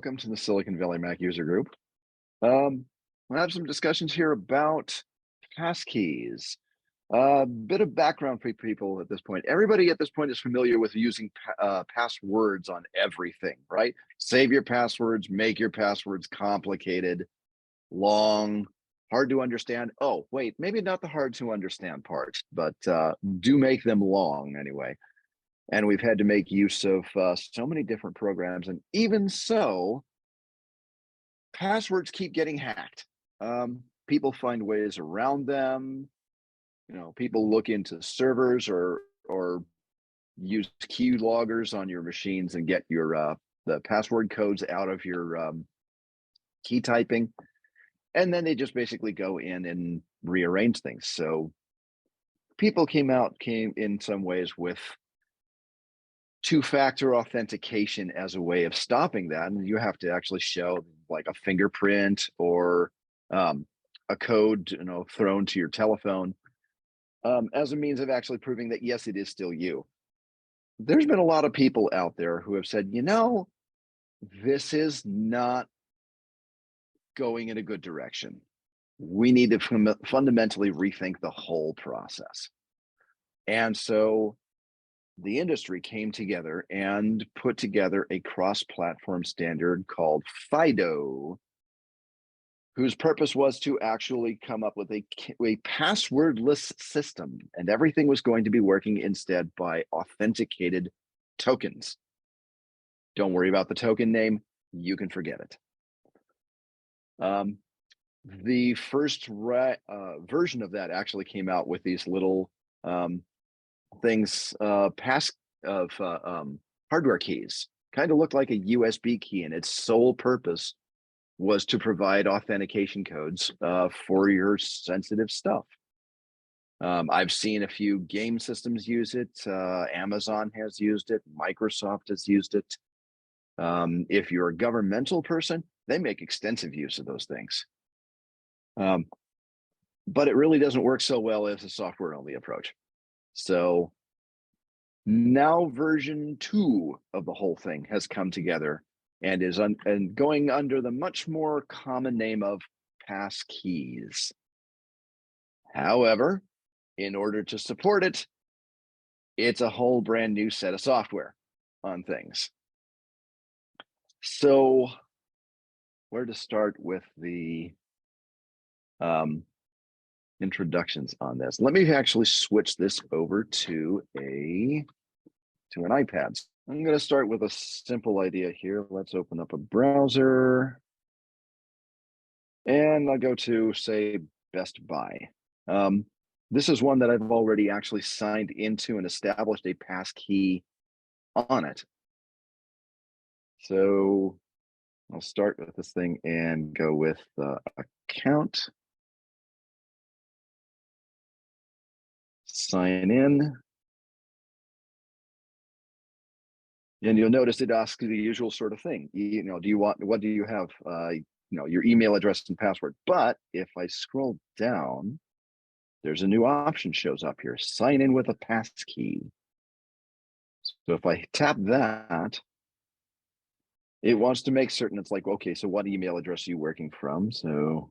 welcome to the Silicon Valley Mac user group. We'll have some discussions here about passkeys. A bit of background for people at this point. Everybody at this point is familiar with using passwords on everything, right? Save your passwords, make your passwords complicated, long, hard to understand. Oh, wait, maybe not the hard to understand part, but do make them long anyway. And we've had to make use of so many different programs. And even so, passwords keep getting hacked. People find ways around them. People look into servers or use key loggers on your machines and get your the password codes out of your key typing. And then they just basically go in and rearrange things. So people came in some ways with two-factor authentication as a way of stopping that. And you have to actually show like a fingerprint or a code, thrown to your telephone as a means of actually proving that, yes, it is still you. There's been a lot of people out there who have said, this is not going in a good direction. We need to fundamentally rethink the whole process. And so the industry came together and put together a cross-platform standard called FIDO, whose purpose was to actually come up with a passwordless system, and everything was going to be working instead by authenticated tokens. Don't worry about the token name, you can forget it. The first version of that actually came out with these little things, hardware keys, kind of looked like a USB key, and its sole purpose was to provide authentication codes for your sensitive stuff. I've seen a few game systems use it. Amazon has used it. Microsoft has used it. If you're a governmental person, they make extensive use of those things. But it really doesn't work so well as a software-only approach. So now version 2 of the whole thing has come together and is going under the much more common name of Passkeys. However, in order to support it, it's a whole brand new set of software on things. So where to start with the introductions on this? Let me actually switch this over to an iPad. I'm going to start with a simple idea here. Let's open up a browser. And I'll go to, say, Best Buy. This is one that I've already actually signed into and established a passkey on it. So I'll start with this thing and go with the account. Sign in. And you'll notice it asks the usual sort of thing. What do you have? Your email address and password. But if I scroll down, there's a new option shows up here. Sign in with a passkey. So if I tap that, it wants to make certain it's like, okay, so what email address are you working from? So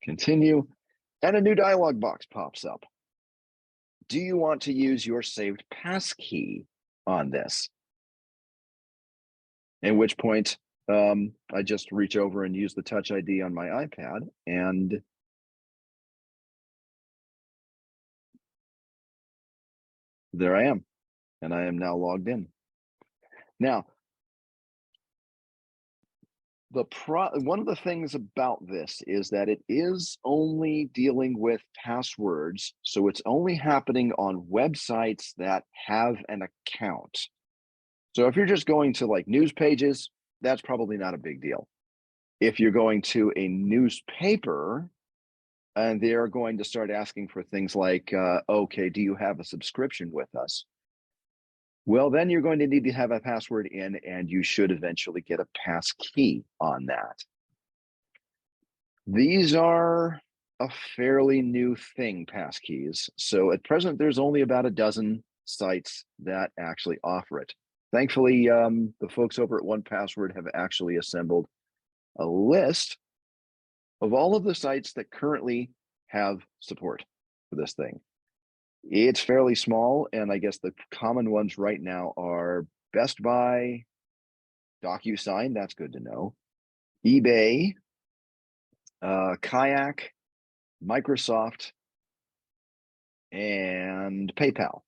continue, and a new dialog box pops up. Do you want to use your saved passkey on this? At which point, I just reach over and use the Touch ID on my iPad, and there I am, and I am now logged in. Now, one of the things about this is that it is only dealing with passwords, so it's only happening on websites that have an account. So if you're just going to like news pages, that's probably not a big deal. If you're going to a newspaper and they're going to start asking for things like, okay, do you have a subscription with us? Well, then you're going to need to have a password in, and you should eventually get a passkey on that. These are a fairly new thing, passkeys. So at present, there's only about a dozen sites that actually offer it. Thankfully, the folks over at 1Password have actually assembled a list of all of the sites that currently have support for this thing. It's fairly small, and I guess the common ones right now are Best Buy, DocuSign, that's good to know, eBay, Kayak, Microsoft, and PayPal,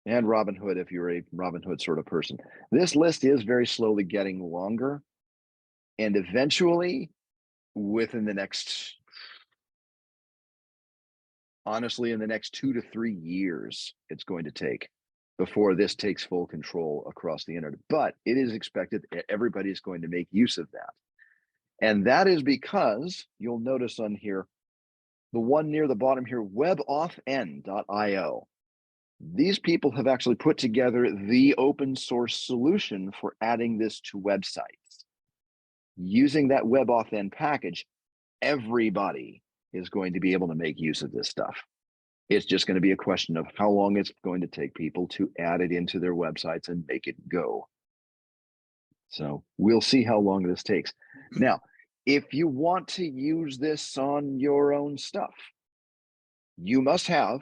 and Robinhood if you're a Robinhood sort of person. This list is very slowly getting longer, and eventually, within the next, honestly, in the next 2 to 3 years, it's going to take before this takes full control across the internet. But it is expected that everybody's going to make use of that. And that is because you'll notice on here, the one near the bottom here, weboffn.io. These people have actually put together the open source solution for adding this to websites. Using that WebAuthn package, everybody is going to be able to make use of this stuff. It's just going to be a question of how long it's going to take people to add it into their websites and make it go. So we'll see how long this takes. Now, if you want to use this on your own stuff, you must have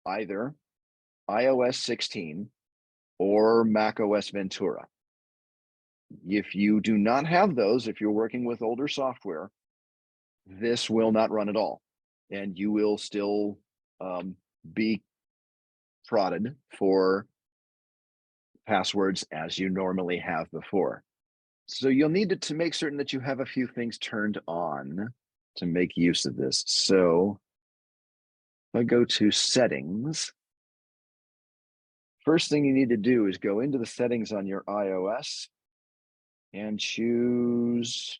either iOS 16 or macOS Ventura. If you do not have those, if you're working with older software, this will not run at all. And you will still be prodded for passwords as you normally have before. So you'll need to make certain that you have a few things turned on to make use of this. So if I go to settings, first thing you need to do is go into the settings on your iOS and choose,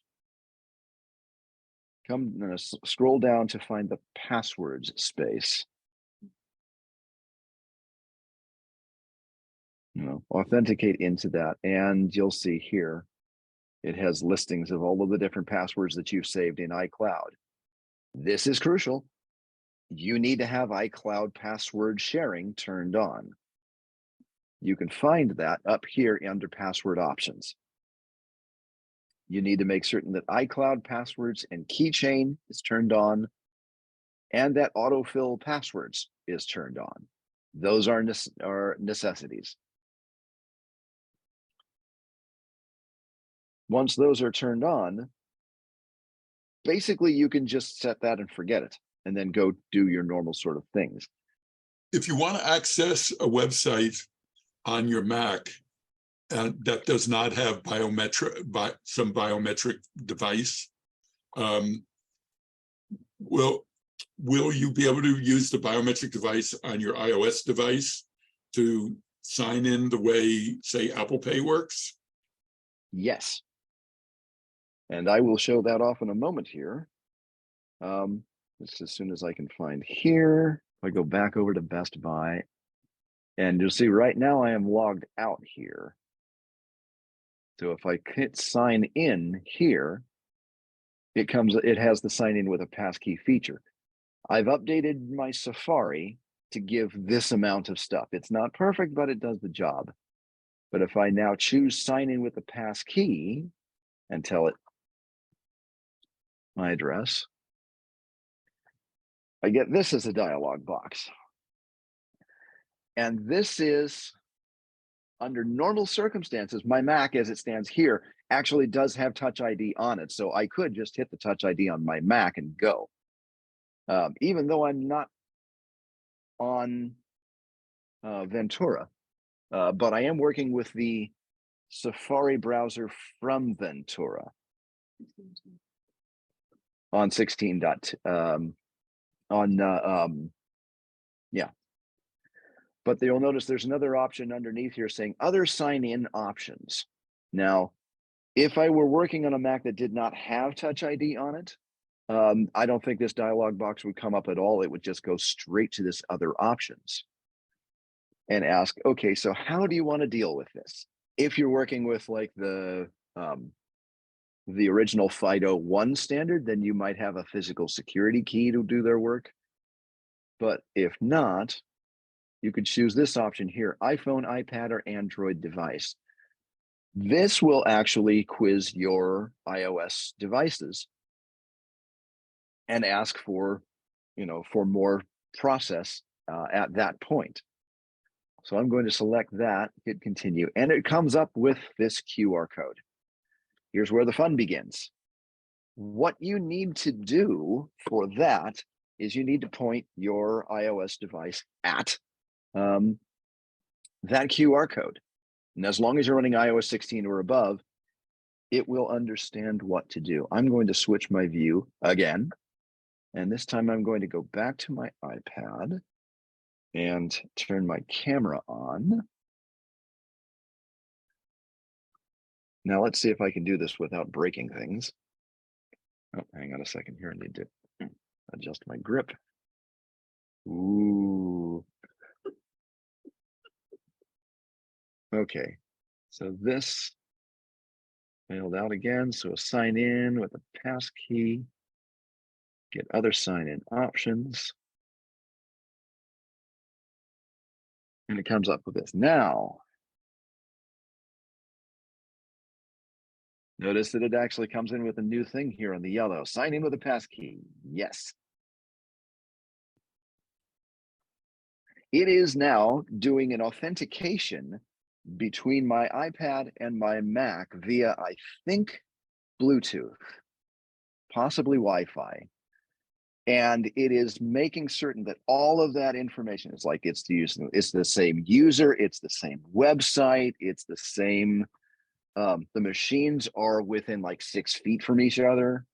scroll down to find the passwords space. Authenticate into that, and you'll see here it has listings of all of the different passwords that you've saved in iCloud. This is crucial. You need to have iCloud password sharing turned on. You can find that up here under password options. You need to make certain that iCloud passwords and keychain is turned on, and that autofill passwords is turned on. Those are necessities. Once those are turned on, basically you can just set that and forget it, and then go do your normal sort of things. If you want to access a website on your Mac that does not have some biometric device, will you be able to use the biometric device on your iOS device to sign in the way, say, Apple Pay works? Yes. And I will show that off in a moment here. Just as soon as I can find here, I go back over to Best Buy, and you'll see right now I am logged out here. So if I hit sign in here, it has the sign in with a passkey feature. I've updated my Safari to give this amount of stuff. It's not perfect, but it does the job. But if I now choose sign in with the passkey and tell it my address, I get this as a dialog box. And this is, under normal circumstances, my Mac as it stands here actually does have Touch ID on it. So I could just hit the Touch ID on my Mac and go. Even though I'm not on Ventura, but I am working with the Safari browser from Ventura on 16. Yeah. But you'll notice there's another option underneath here saying other sign-in options. Now, if I were working on a Mac that did not have Touch ID on it, I don't think this dialog box would come up at all. It would just go straight to this other options and ask, okay, so how do you want to deal with this? If you're working with like the original FIDO1 standard, then you might have a physical security key to do their work. But if not, you could choose this option here, iPhone, iPad, or Android device. This will actually quiz your iOS devices and ask for, for more process at that point. So I'm going to select that, hit continue, and it comes up with this QR code. Here's where the fun begins. What you need to do for that is you need to point your iOS device at that QR code. And as long as you're running iOS 16 or above, it will understand what to do. I'm going to switch my view again. And this time I'm going to go back to my iPad and turn my camera on. Now let's see if I can do this without breaking things. Oh, hang on a second here. I need to adjust my grip. Ooh. Okay, so this failed out again. So sign in with a passkey, get other sign-in options. And it comes up with this. Now, notice that it actually comes in with a new thing here on the yellow. Sign in with a passkey. Yes. It is now doing an authentication between my iPad and my Mac via, I think, Bluetooth, possibly Wi-Fi. And it is making certain that all of that information is like it's the same user, it's the same website, it's the same. The machines are within like 6 feet from each other,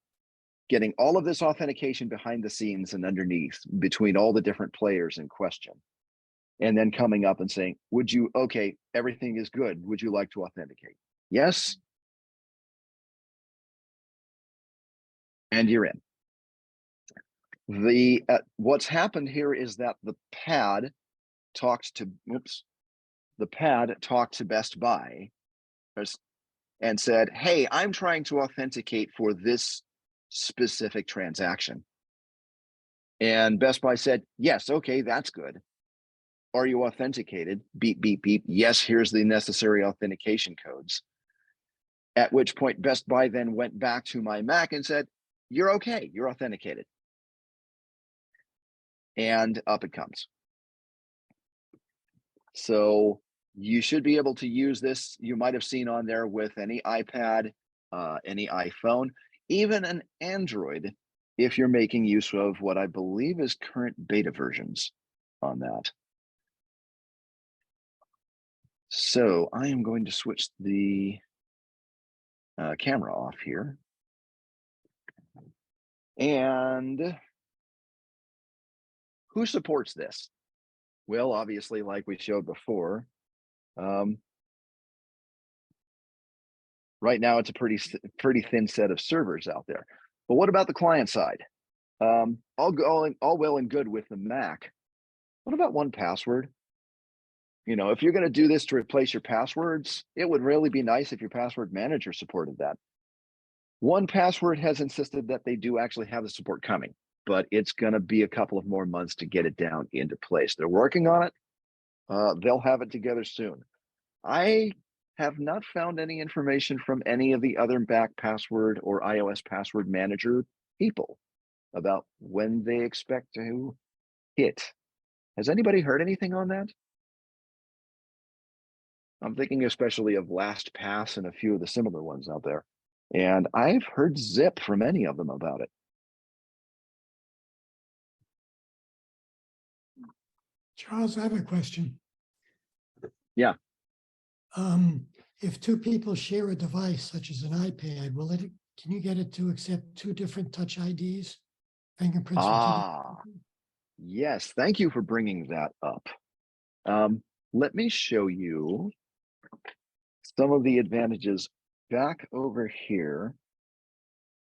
getting all of this authentication behind the scenes and underneath between all the different players in question. And then coming up and saying, okay, everything is good. Would you like to authenticate? Yes. And you're in. What's happened here is that the pad talked to Best Buy and said, hey, I'm trying to authenticate for this specific transaction. And Best Buy said, yes, okay, that's good. Are you authenticated? Beep, beep, beep. Yes, here's the necessary authentication codes. At which point Best Buy then went back to my Mac and said, you're okay, you're authenticated. And up it comes. So you should be able to use this. You might have seen on there with any iPad, any iPhone, even an Android, if you're making use of what I believe is current beta versions on that. So I am going to switch the camera off here. And who supports this? Well, obviously, like we showed before, right now it's a pretty thin set of servers out there. But what about the client side? All well and good with the Mac. What about 1Password? If you're going to do this to replace your passwords, it would really be nice if your password manager supported that. 1Password has insisted that they do actually have the support coming, but it's going to be a couple of more months to get it down into place. They're working on it. They'll have it together soon. I have not found any information from any of the other Mac password or iOS password manager people about when they expect to hit. Has anybody heard anything on that? I'm thinking especially of LastPass and a few of the similar ones out there. And I've heard zip from any of them about it. Charles, I have a question. Yeah. If two people share a device, such as an iPad, can you get it to accept 2 different touch IDs, fingerprints? Yes. Thank you for bringing that up. Let me show you some of the advantages back over here.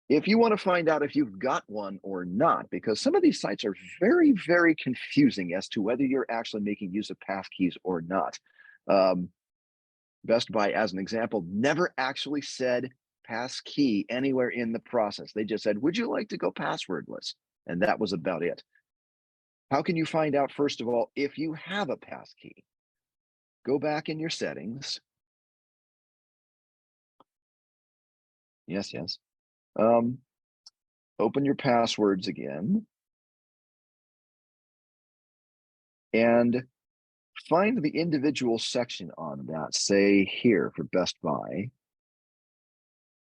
If you want to find out if you've got one or not, because some of these sites are very, very confusing as to whether you're actually making use of passkeys or not. Best Buy, as an example, never actually said passkey anywhere in the process. They just said, would you like to go passwordless? And that was about it. How can you find out, first of all, if you have a passkey? Go back in your settings. Yes. Open your passwords again. And find the individual section on that, say here for Best Buy.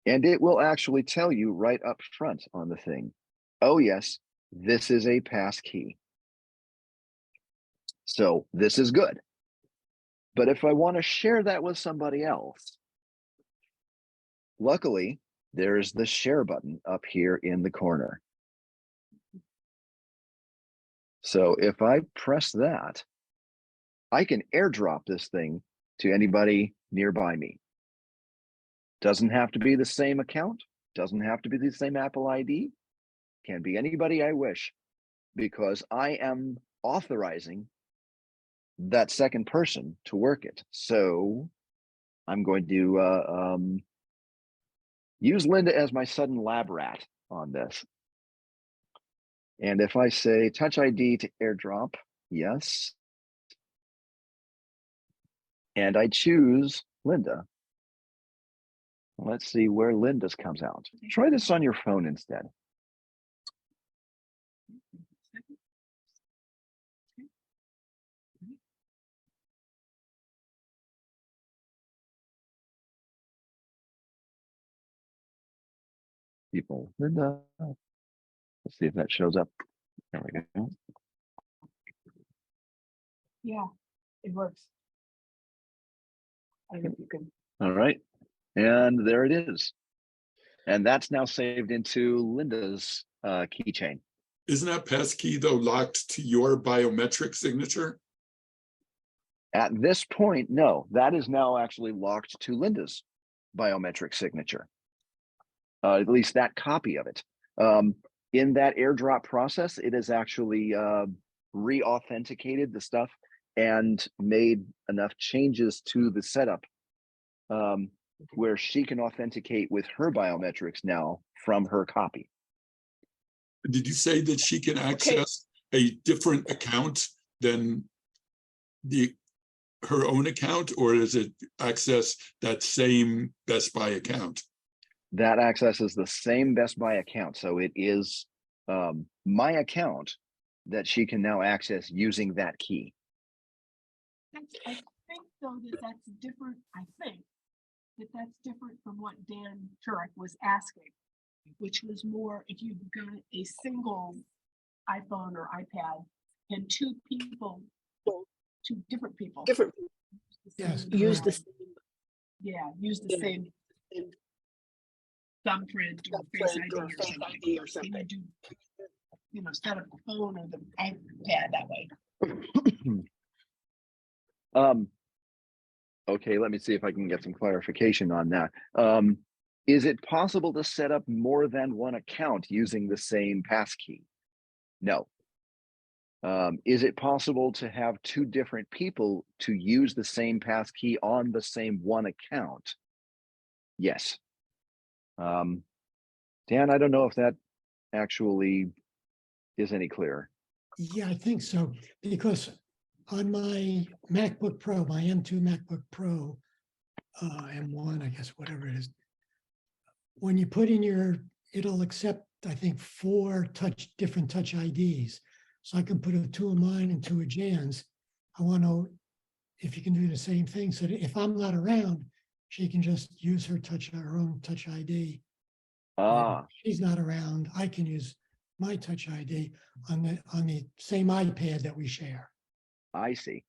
And it will actually tell you right up front on the thing, oh yes, this is a passkey. So this is good. But if I want to share that with somebody else, luckily, there's the share button up here in the corner. So if I press that, I can airdrop this thing to anybody nearby me. Doesn't have to be the same account, doesn't have to be the same Apple ID, can be anybody I wish, because I am authorizing that second person to work it. So I'm going to use Linda as my sudden lab rat on this. And if I say Touch ID to airdrop, yes, and I choose Linda, let's see where Linda's comes out. Try this on your phone instead. People, Linda. Let's see if that shows up. There we go. Yeah, it works. I don't know if you can. All right. And there it is. And that's now saved into Linda's keychain. Isn't that passkey though locked to your biometric signature? At this point, no, that is now actually locked to Linda's biometric signature. At least that copy of it. In that airdrop process, it has actually re-authenticated the stuff and made enough changes to the setup where she can authenticate with her biometrics now from her copy. Did you say that she can access a different account than her own account, or does it access that same Best Buy account? That accesses the same Best Buy account. So it is my account that she can now access using that key. I think though that's different. I think that's different from what Dan Turek was asking, which was more if you've got a single iPhone or iPad and two different people Yes, use the correct. same, use the same thumbprint or Face ID or something. And you do, set up the phone or the iPad that way. Okay, let me see if I can get some clarification on that. Is it possible to set up more than one account using the same passkey? No. Is it possible to have two different people to use the same passkey on the same one account? Yes. Dan, I don't know if that actually is any clearer. Yeah, I think so, because on my MacBook Pro, my M2 MacBook Pro, M1, I guess, whatever it is, when you put in it'll accept, I think, 4 different touch IDs. So I can put 2 of mine and 2 of Jan's. I want to know if you can do the same thing, so that if I'm not around, she can just use her own touch ID. If she's not around, I can use my touch ID on the same iPad that we share. I see.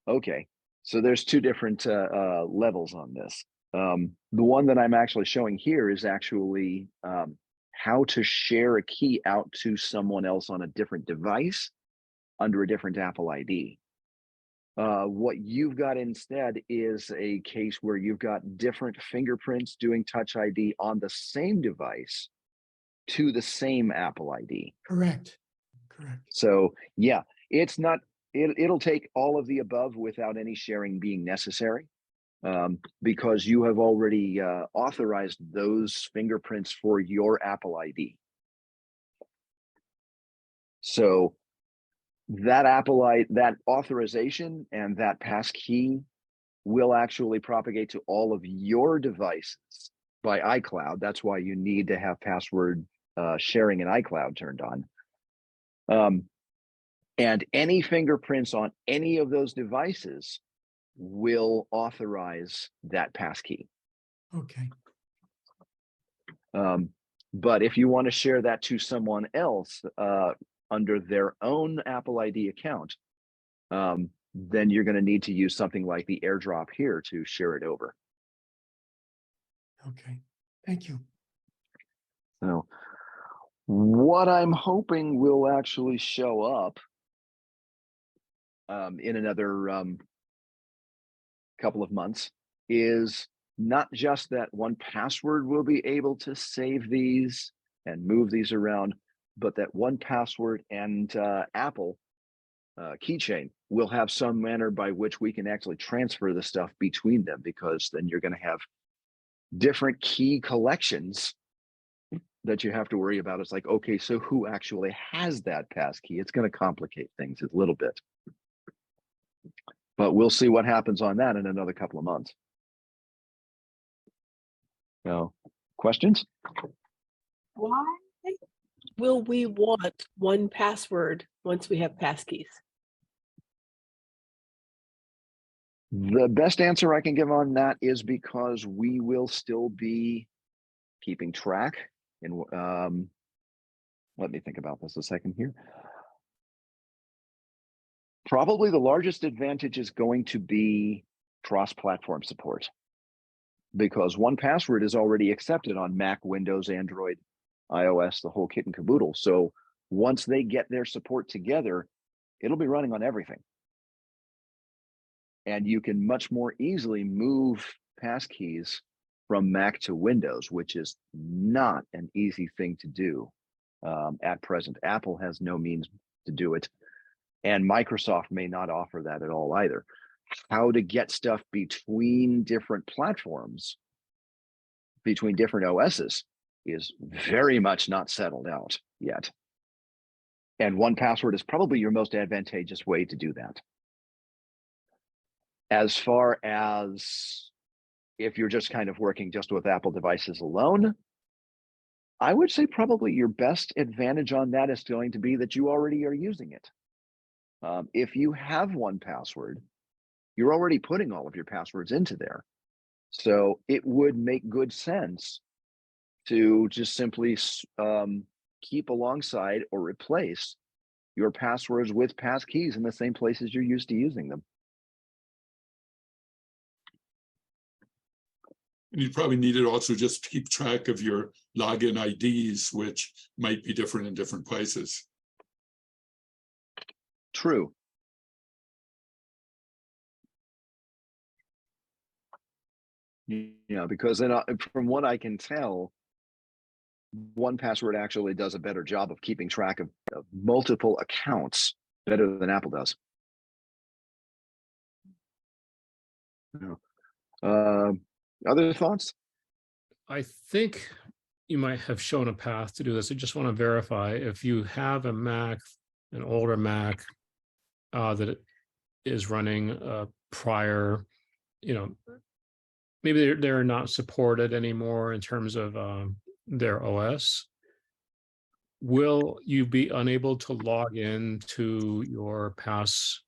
Okay, so there's 2 different levels on this. The one that I'm actually showing here is actually how to share a key out to someone else on a different device under a different Apple ID. What you've got instead is a case where you've got different fingerprints doing Touch ID on the same device to the same Apple ID. Correct. So yeah, it's not, it'll take all of the above without any sharing being necessary, because you have already authorized those fingerprints for your Apple ID. So that that authorization and that passkey will actually propagate to all of your devices by iCloud. That's why you need to have password sharing in iCloud turned on. And any fingerprints on any of those devices will authorize that passkey. Okay. But if you want to share that to someone else under their own Apple ID account, then you're going to need to use something like the airdrop here to share it over. Okay. Thank you. So what I'm hoping will actually show up in another couple of months is not just that 1Password will be able to save these and move these around, but that 1Password and Apple keychain will have some manner by which we can actually transfer the stuff between them, because then you're going to have different key collections that you have to worry about. It's like, okay, so who actually has that passkey? It's going to complicate things a little bit. But we'll see what happens on that in another couple of months. So, questions? Why will we want 1Password once we have passkeys? The best answer I can give on that is because we will still be keeping track. And let me think about this a second here. Probably the largest advantage is going to be cross-platform support, because 1Password is already accepted on Mac, Windows, Android, iOS, the whole kit and caboodle. So once they get their support together, it'll be running on everything. And you can much more easily move passkeys from Mac to Windows, which is not an easy thing to do at present. Apple has no means to do it, and Microsoft may not offer that at all either. How to get stuff between different platforms, between different OSs, is very much not settled out yet. And 1Password is probably your most advantageous way to do that. As far as if you're just kind of working just with Apple devices alone, I would say probably your best advantage on that is going to be that you already are using it. If you have 1Password, you're already putting all of your passwords into there. So it would make good sense to just simply keep alongside or replace your passwords with passkeys in the same places you're used to using them. And you probably need it also just to keep track of your login IDs, which might be different in different places. True. Yeah, because then from what I can tell, 1Password actually does a better job of keeping track of multiple accounts better than Apple does. Other thoughts? I think you might have shown a path to do this. I just want to verify if you have a Mac, an older Mac that is running prior, maybe they're not supported anymore in terms of their OS. Will you be unable to log in to your Passkey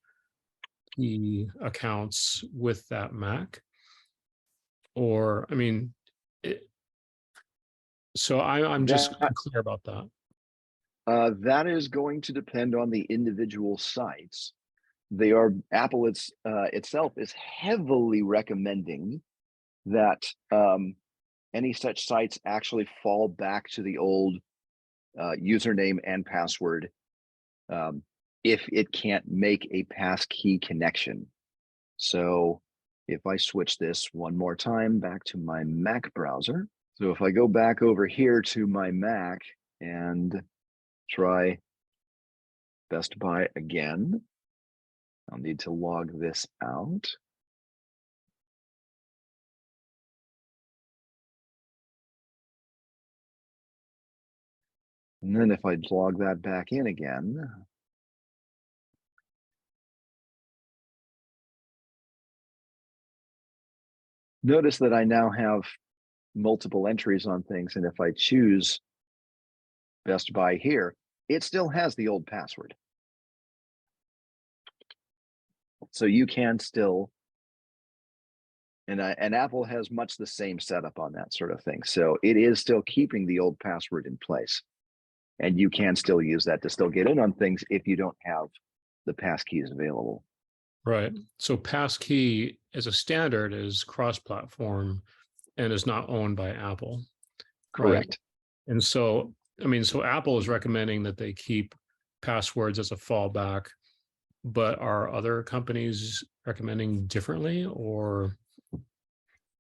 accounts with that Mac? Or, I mean, so I'm just unclear about that. That is going to depend on the individual sites. Apple itself is heavily recommending that any such sites actually fall back to the old username and password if it can't make a passkey connection. So if I switch this one more time back to my Mac browser, so if I go back over here to my Mac and try Best Buy again, I'll need to log this out. And then if I log that back in again, Notice that I now have multiple entries on things, and if I choose Best Buy here, it still has the old password. So you can still, and Apple has much the same setup on that sort of thing. So it is still keeping the old password in place. And you can still use that to still get in on things if you don't have the passkeys available. Right. So Passkey as a standard is cross-platform and is not owned by Apple. Correct. Right? And so, I mean, so Apple is recommending that they keep passwords as a fallback, but are other companies recommending differently, or?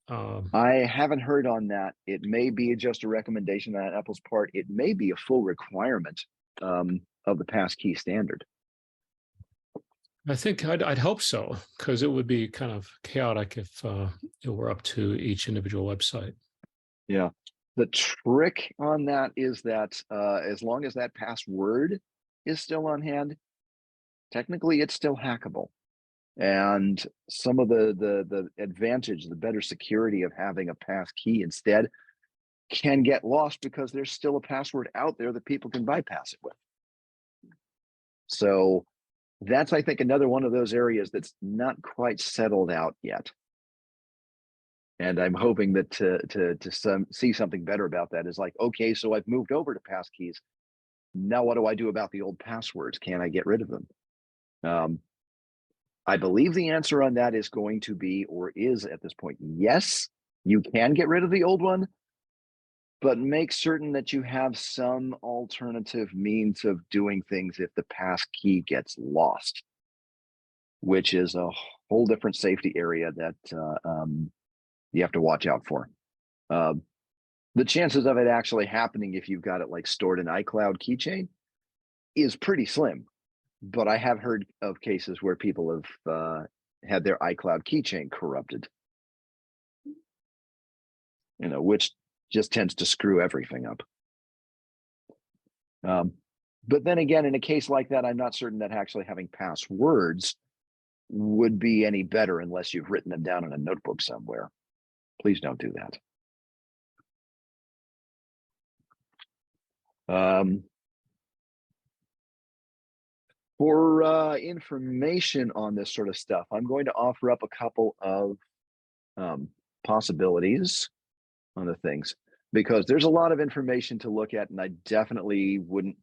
I haven't heard on that. It may be just a recommendation on Apple's part. It may be a full requirement of the passkey standard. I think I'd hope so, because it would be kind of chaotic if it were up to each individual website. Yeah. The trick on that is that as long as that password is still on hand, technically it's still hackable. And some of the advantage, the better security of having a passkey instead can get lost because there's still a password out there that people can bypass it with. So that's, I think, another one of those areas that's not quite settled out yet. And I'm hoping that to see something better about that is like, okay, so I've moved over to passkeys. Now what do I do about the old passwords? Can I get rid of them? I believe the answer on that is going to be, or is at this point, yes, you can get rid of the old one, but make certain that you have some alternative means of doing things if the passkey gets lost, which is a whole different safety area that you have to watch out for. The chances of it actually happening if you've got it like stored in iCloud keychain is pretty slim. But I have heard of cases where people have had their iCloud keychain corrupted, which just tends to screw everything up. But then again, in a case like that, I'm not certain that actually having passwords would be any better unless you've written them down in a notebook somewhere. Please don't do that. For information on this sort of stuff, I'm going to offer up a couple of possibilities on the things, because there's a lot of information to look at, and I definitely wouldn't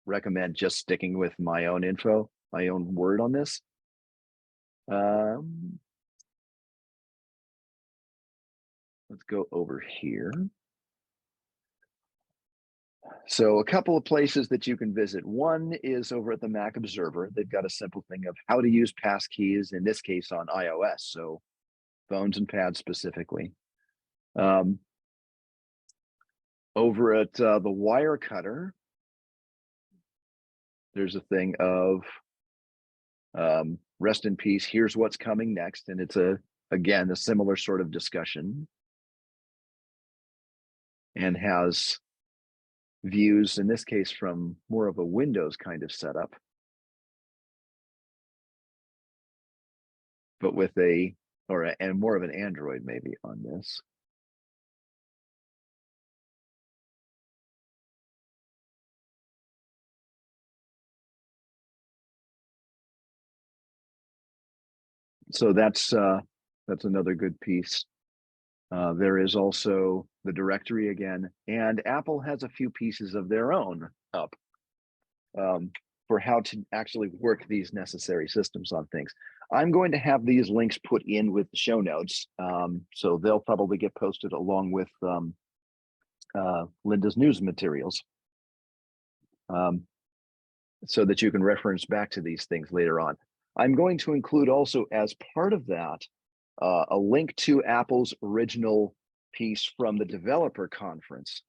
recommend just sticking with my own info, my own word on this. Let's go over here. So a couple of places that you can visit. One is over at the Mac Observer. They've got a simple thing of how to use passkeys, in this case on iOS, so phones and pads specifically. Over at the Wirecutter, there's a thing of rest in peace, here's what's coming next. And it's again, a similar sort of discussion, and has views, in this case, from more of a Windows kind of setup, but with and more of an Android maybe on this. So that's another good piece. There is also the directory again, and Apple has a few pieces of their own up for how to actually work these necessary systems on things. I'm going to have these links put in with the show notes, so they'll probably get posted along with Linda's news materials, so that you can reference back to these things later on. I'm going to include also, as part of that, a link to Apple's original piece from the developer conference,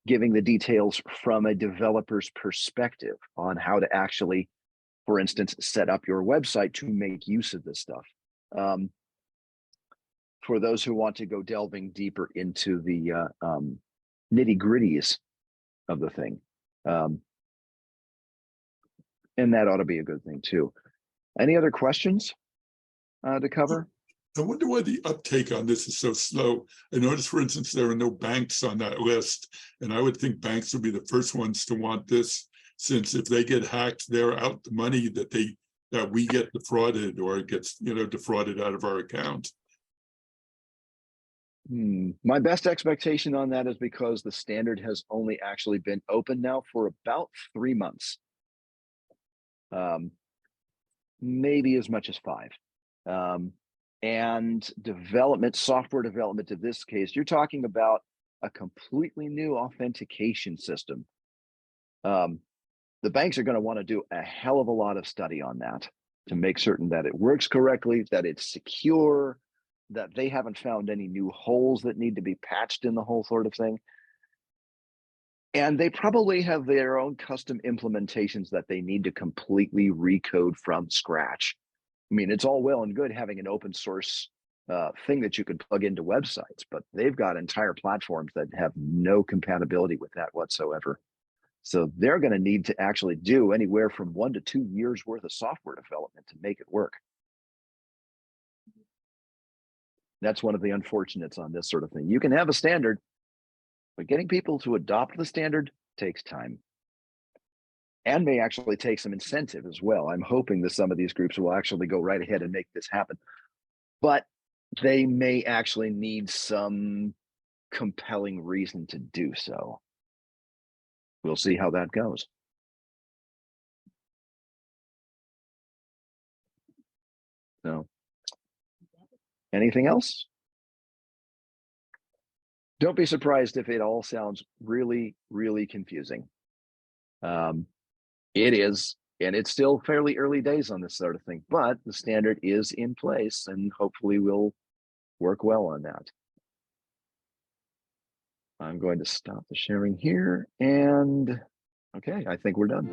giving the details from a developer's perspective on how to actually, for instance, set up your website to make use of this stuff. For those who want to go delving deeper into the nitty-gritties of the thing. And that ought to be a good thing too. Any other questions to cover? I wonder why the uptake on this is so slow. I noticed, for instance, there are no banks on that list, and I would think banks would be the first ones to want this, since if they get hacked, they're out the money that we get defrauded, or it gets defrauded out of our account. My best expectation on that is because the standard has only actually been open now for about 3 months. Maybe as much as 5. And software development in this case, you're talking about a completely new authentication system. The banks are going to want to do a hell of a lot of study on that to make certain that it works correctly, that it's secure, that they haven't found any new holes that need to be patched in the whole sort of thing. And they probably have their own custom implementations that they need to completely recode from scratch. I mean, it's all well and good having an open source thing that you could plug into websites, but they've got entire platforms that have no compatibility with that whatsoever. So they're going to need to actually do anywhere from 1 to 2 years worth of software development to make it work. That's one of the unfortunates on this sort of thing. You can have a standard, but getting people to adopt the standard takes time and may actually take some incentive as well. I'm hoping that some of these groups will actually go right ahead and make this happen, but they may actually need some compelling reason to do so. We'll see how that goes. So, anything else? Don't be surprised if it all sounds really, really confusing. It is, and it's still fairly early days on this sort of thing, but the standard is in place and hopefully will work well on that. I'm going to stop the sharing here, and okay, I think we're done.